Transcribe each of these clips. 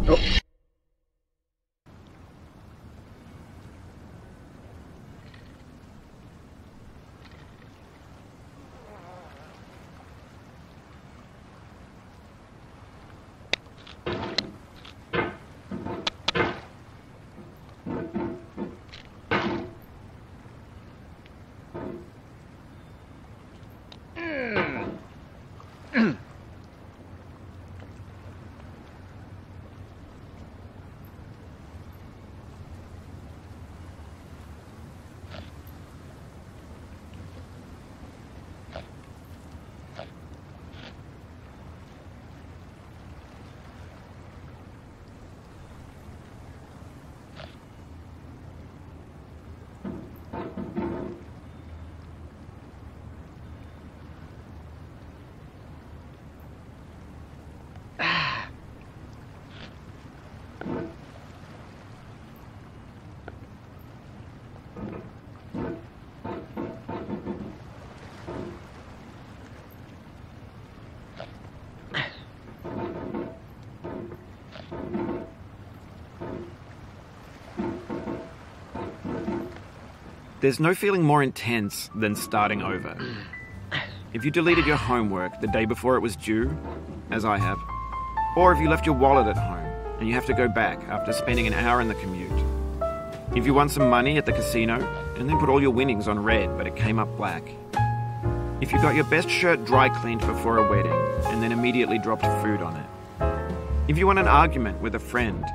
Oh. There's no feeling more intense than starting over. If you deleted your homework the day before it was due, as I have, or if you left your wallet at home and you have to go back after spending an hour in the commute. If you won some money at the casino and then put all your winnings on red but it came up black. If you got your best shirt dry cleaned before a wedding and then immediately dropped food on it. If you won an argument with a friend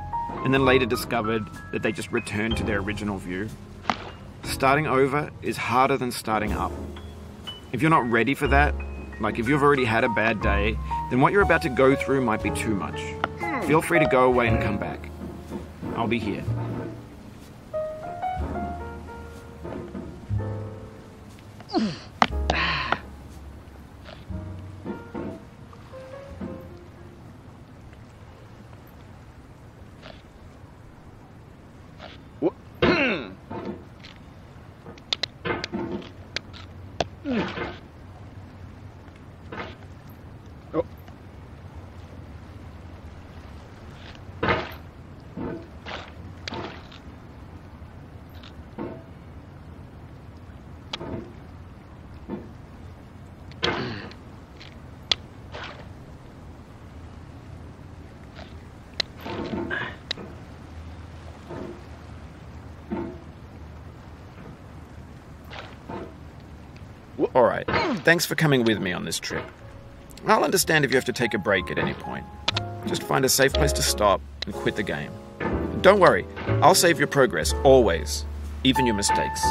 and then later discovered that they just returned to their original view. Starting over is harder than starting up. If you're not ready for that, like if you've already had a bad day, then what you're about to go through might be too much. Feel free to go away and come back. I'll be here. Alright, thanks for coming with me on this trip. I'll understand if you have to take a break at any point. Just find a safe place to stop and quit the game. Don't worry, I'll save your progress, always. Even your mistakes.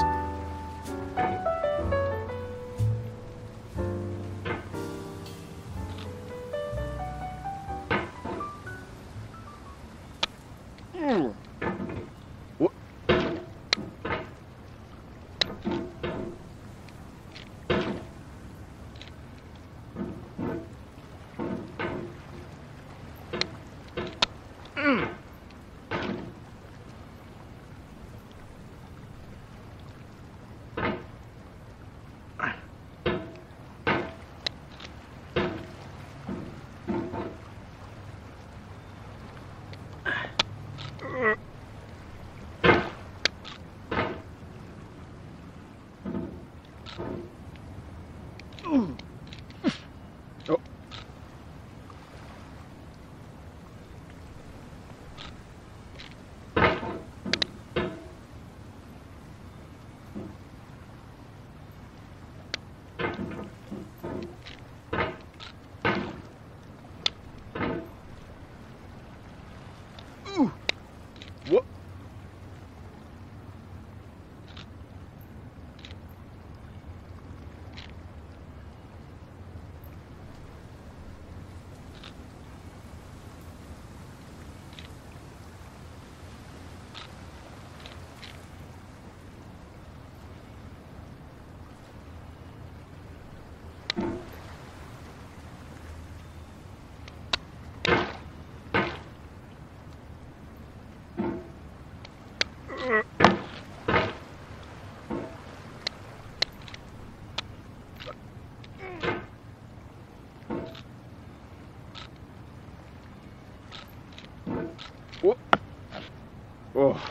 Whoa. Oh.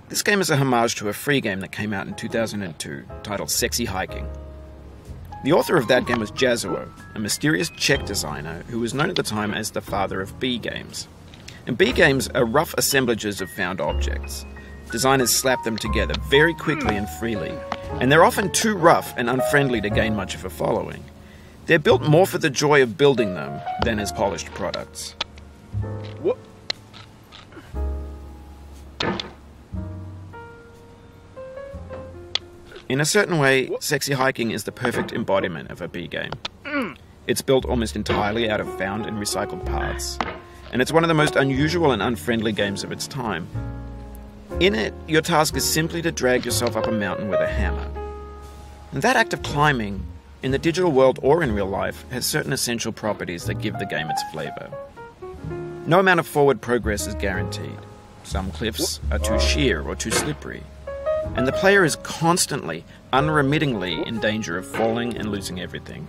This game is a homage to a free game that came out in 2002 titled Sexy Hiking. The author of that game was Jazuo, a mysterious Czech designer who was known at the time as the father of B games. And B games are rough assemblages of found objects. Designers slap them together very quickly and freely, and they're often too rough and unfriendly to gain much of a following. They're built more for the joy of building them than as polished products. What? In a certain way, Sexy Hiking is the perfect embodiment of a B game. It's built almost entirely out of found and recycled parts, and it's one of the most unusual and unfriendly games of its time. In it, your task is simply to drag yourself up a mountain with a hammer. And that act of climbing, in the digital world or in real life, has certain essential properties that give the game its flavor. No amount of forward progress is guaranteed. Some cliffs are too sheer or too slippery, and the player is constantly, unremittingly in danger of falling and losing everything.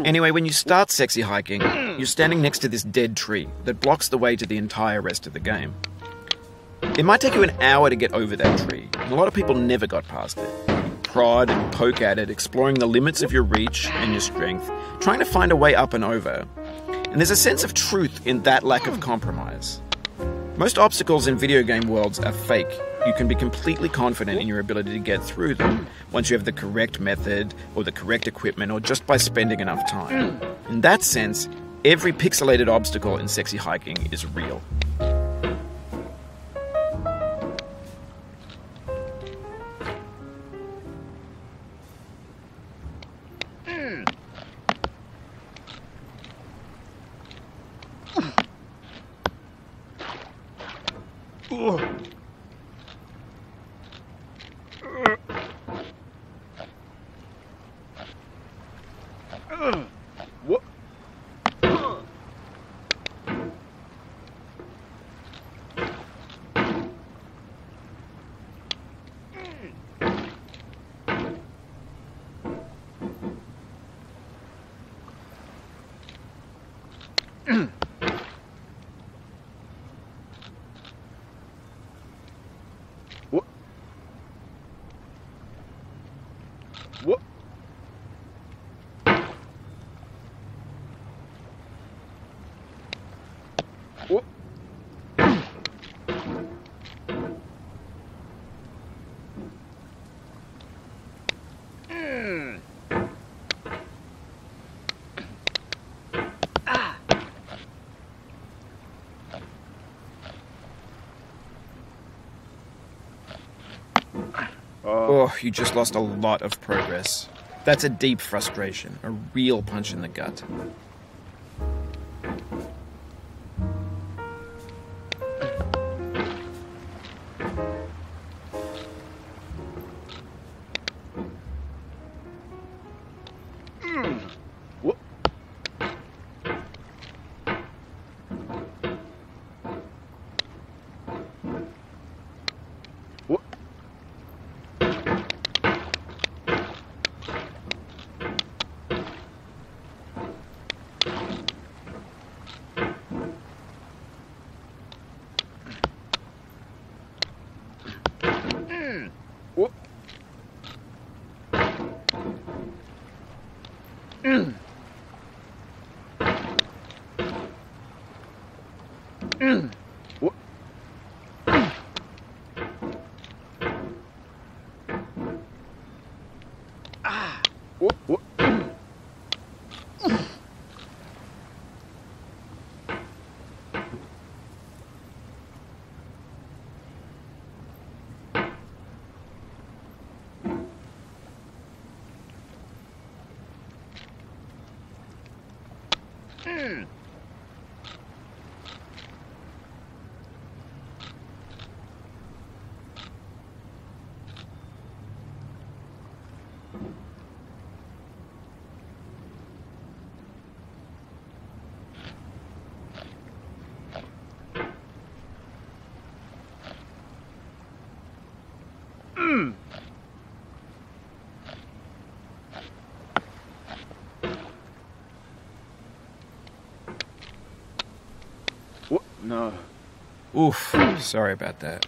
Anyway, when you start Sexy Hiking, you're standing next to this dead tree that blocks the way to the entire rest of the game. It might take you an hour to get over that tree, and a lot of people never got past it. You prod and poke at it, exploring the limits of your reach and your strength, trying to find a way up and over. And there's a sense of truth in that lack of compromise. Most obstacles in video game worlds are fake. You can be completely confident in your ability to get through them once you have the correct method or the correct equipment or just by spending enough time. In that sense, every pixelated obstacle in Sexy Hiking is real. Oh, you just lost a lot of progress. That's a deep frustration, a real punch in the gut. No. Oof, sorry about that.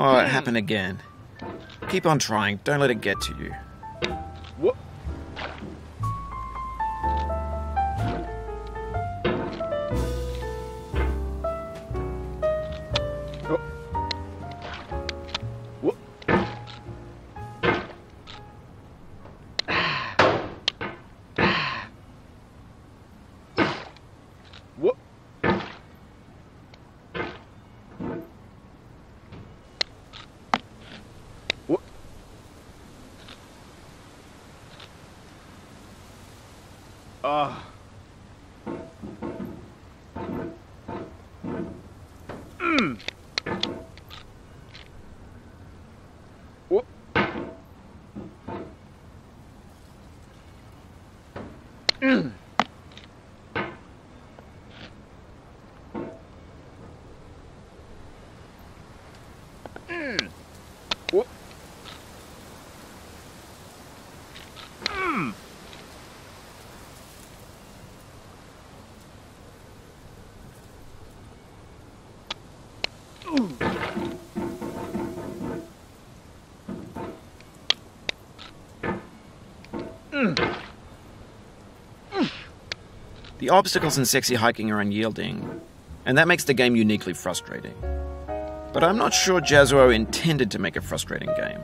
Oh, it happened again. Keep on trying. Don't let it get to you. Oh. Whoop. Whoop. The obstacles in sexy hiking are unyielding, and that makes the game uniquely frustrating. But I'm not sure Jazuo intended to make a frustrating game.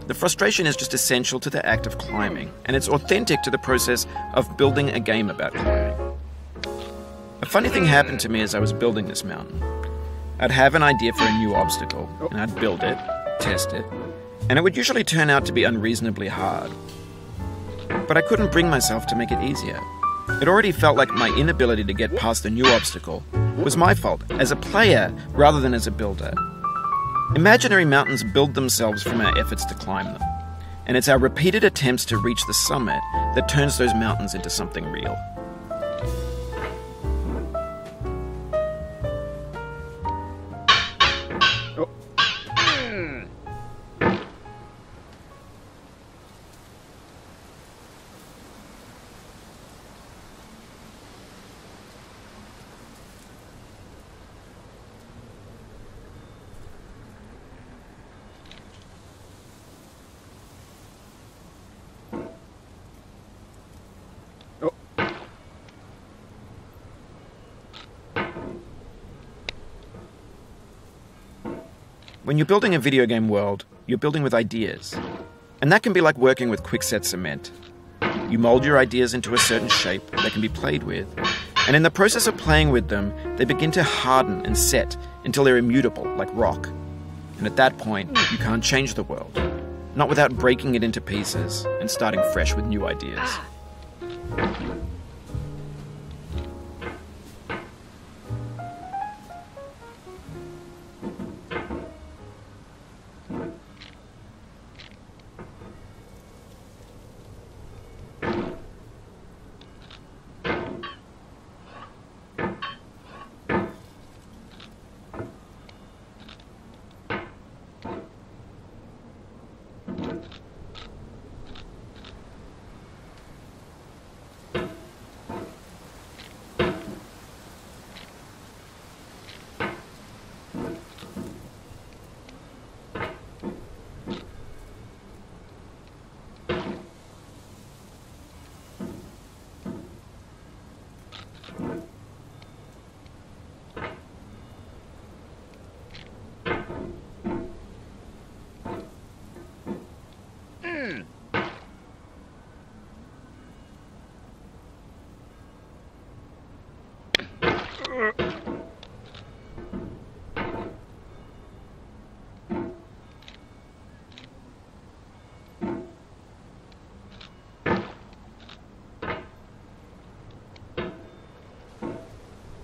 The frustration is just essential to the act of climbing, and it's authentic to the process of building a game about climbing. A funny thing happened to me as I was building this mountain. I'd have an idea for a new obstacle, and I'd build it, test it, and it would usually turn out to be unreasonably hard. But I couldn't bring myself to make it easier. It already felt like my inability to get past the new obstacle was my fault as a player rather than as a builder. Imaginary mountains build themselves from our efforts to climb them, and it's our repeated attempts to reach the summit that turns those mountains into something real. When you're building a video game world, you're building with ideas. And that can be like working with quickset cement. You mold your ideas into a certain shape that can be played with, and in the process of playing with them, they begin to harden and set until they're immutable, like rock. And at that point, you can't change the world, not without breaking it into pieces and starting fresh with new ideas.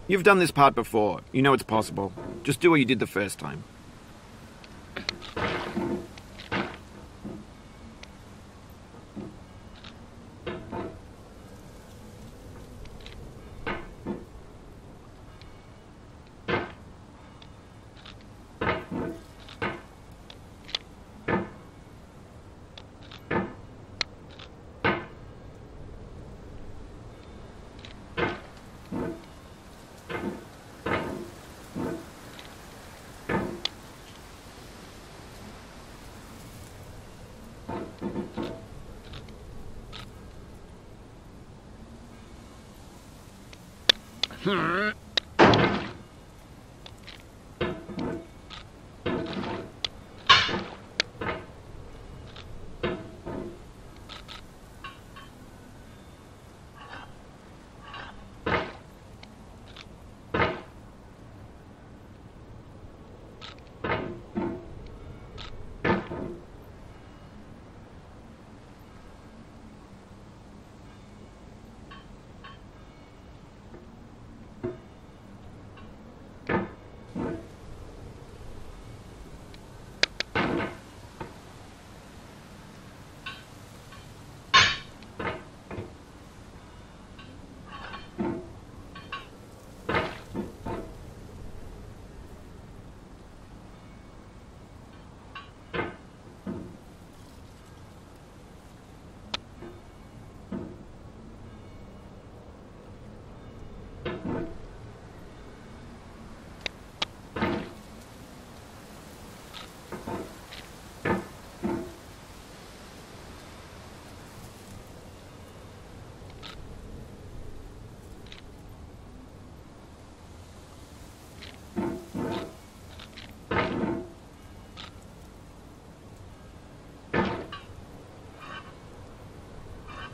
You've done this part before. You know it's possible. Just do what you did the first time.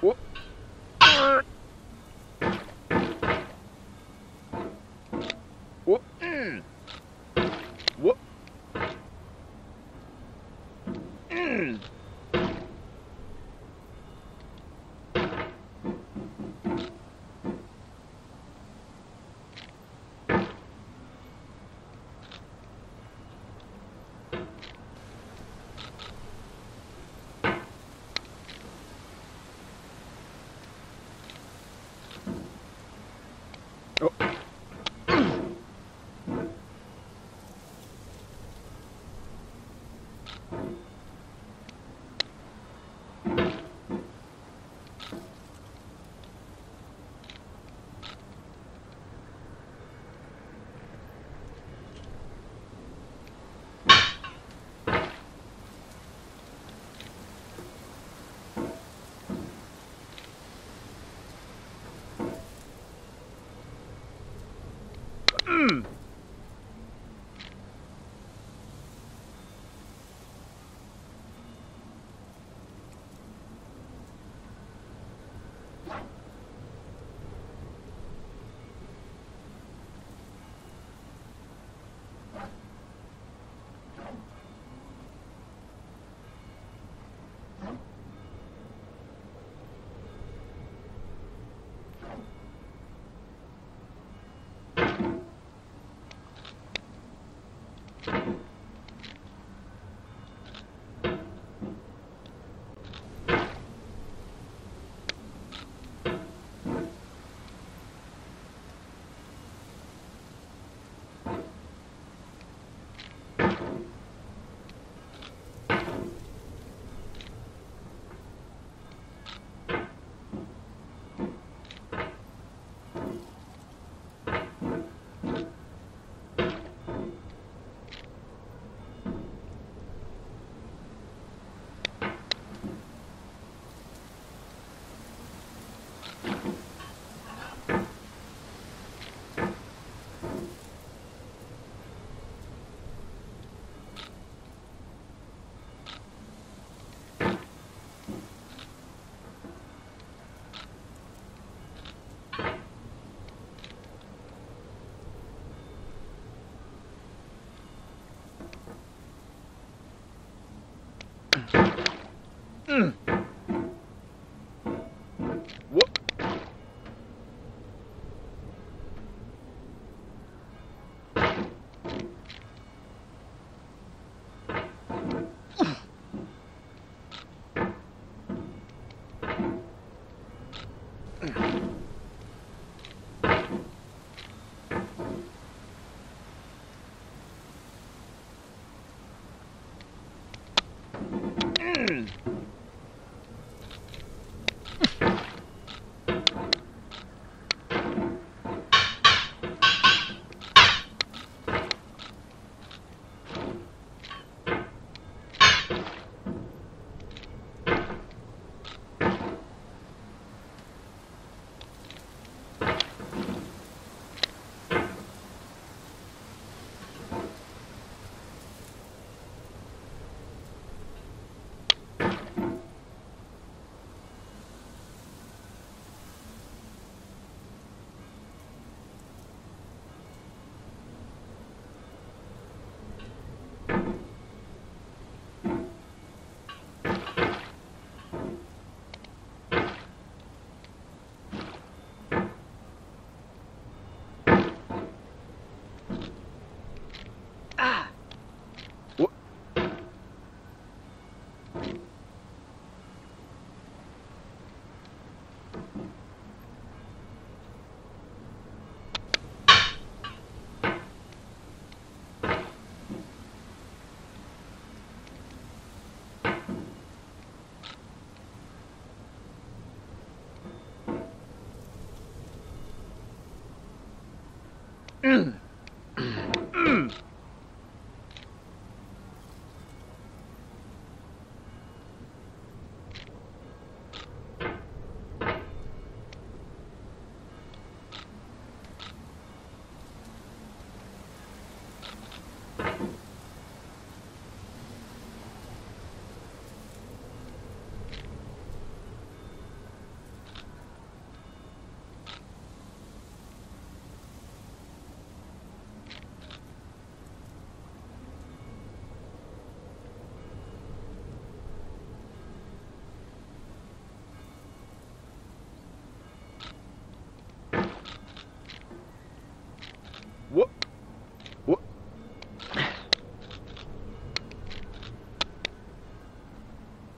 Whoop. Whoop. Whoop. Whoop.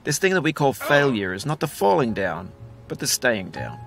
This thing that we call failure is not the falling down, but the staying down.